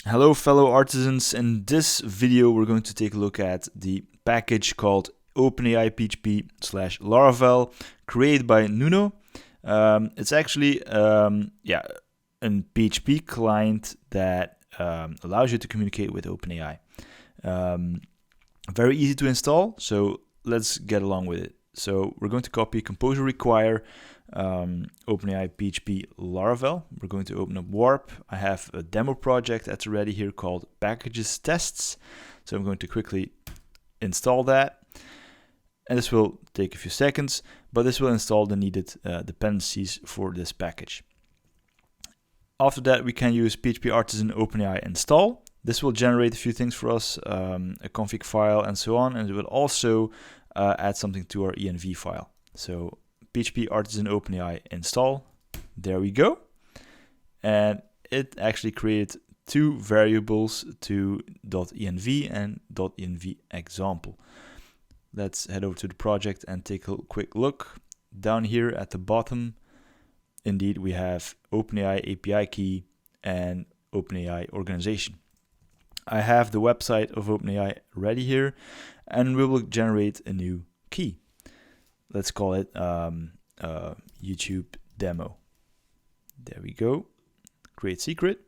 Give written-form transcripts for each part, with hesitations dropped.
Hello fellow artisans, in this video we're going to take a look at the package called openai-php/Laravel created by Nuno. It's actually a PHP client that allows you to communicate with OpenAI. Very easy to install, so let's get along with it. So we're going to copy composer require OpenAI PHP Laravel. We're going to open up Warp. I have a demo project that's already here called packages tests. So I'm going to quickly install that. And this will take a few seconds, but this will install the needed dependencies for this package. After that, we can use PHP Artisan OpenAI install. This will generate a few things for us, a config file and so on, and it will also add something to our env file. So PHP Artisan OpenAI install, there we go. And it actually created two variables to .env and .env example. Let's head over to the project and take a quick look. Down here at the bottom, indeed, we have OpenAI API key and OpenAI organization. I have the website of OpenAI ready here, and we will generate a new key. Let's call it YouTube demo. There we go. Create secret.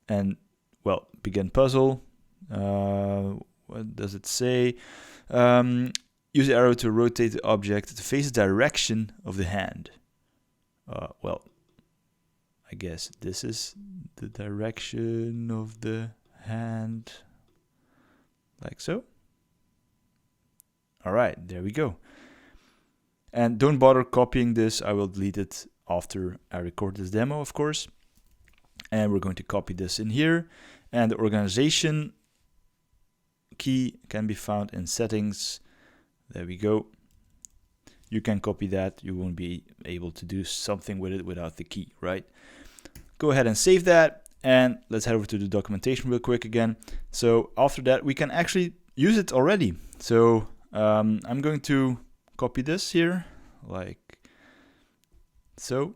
And, well, begin puzzle. What does it say? Use the arrow to rotate the object to face the direction of the hand. Well, I guess this is the direction of the hand. Like so. All right, there we go. And don't bother copying this. I will delete it after I record this demo, of course. And we're going to copy this in here. And the organization key can be found in settings. There we go. You can copy that. You won't be able to do something with it without the key, right? Go ahead and save that. And let's head over to the documentation real quick again. So after that, we can actually use it already. So I'm going to copy this here, like so.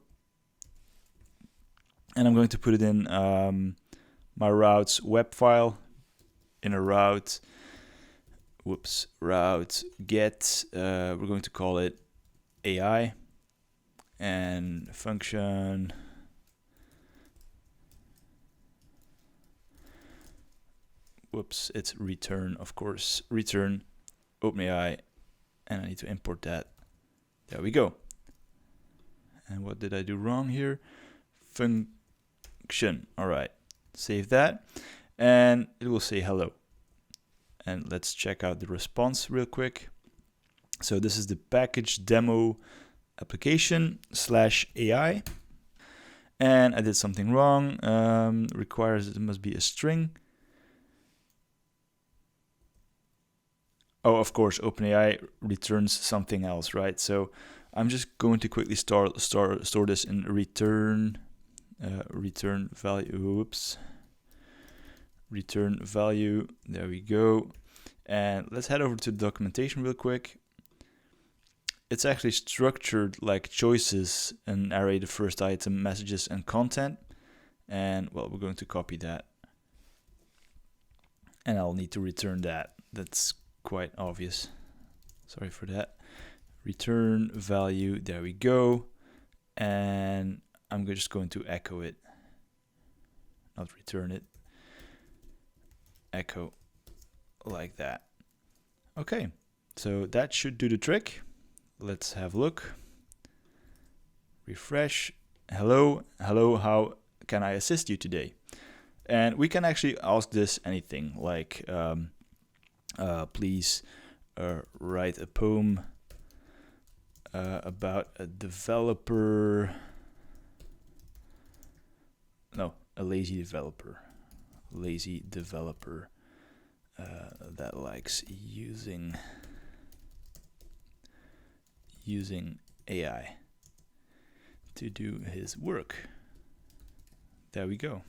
And I'm going to put it in my routes web file, in a route, route get, we're going to call it AI, and function it's return, of course, return OpenAI, and I need to import that. There we go. And what did I do wrong here? Function. All right, save that, and it will say hello. And let's check out the response real quick. So this is the package demo application /AI. And I did something wrong. Requires it must be a string. Oh, of course, OpenAI returns something else, right? So I'm just going to quickly store this in return value. Return value. There we go. And let's head over to the documentation real quick. It's actually structured like choices, an array, the first item, messages, and content. And well, we're going to copy that. And I'll need to return that. That's quite obvious. Sorry for that. Return value. There we go. And I'm just going to echo it. Not return it. Echo like that. Okay, so that should do the trick. Let's have a look. Refresh. Hello, how can I assist you today? And we can actually ask this anything, like please write a poem about a developer. No, a lazy developer that likes using AI to do his work. There we go.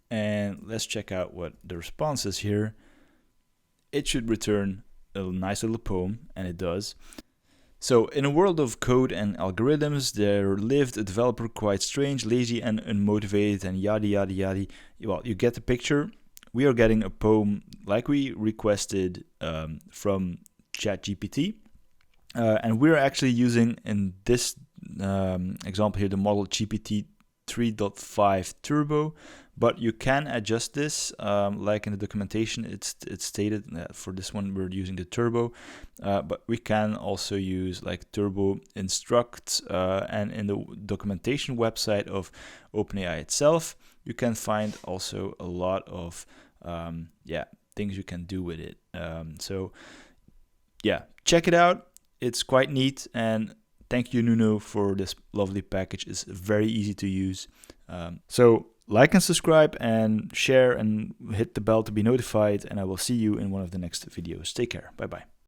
And let's check out what the response is here. It should return a nice little poem, and it does. So in a world of code and algorithms, there lived a developer quite strange, lazy and unmotivated and yada yada yada. Well, you get the picture. We are getting a poem like we requested from ChatGPT. And we're actually using in this example here the model GPT 3.5 Turbo, but you can adjust this like in the documentation it's stated for this one we're using the Turbo, but we can also use like Turbo Instruct, and in the documentation website of OpenAI itself you can find also a lot of things you can do with it. So yeah, check it out. It's quite neat, and thank you, Nuno, for this lovely package. It's very easy to use. So like and subscribe and share and hit the bell to be notified, and I will see you in one of the next videos. Take care. Bye-bye.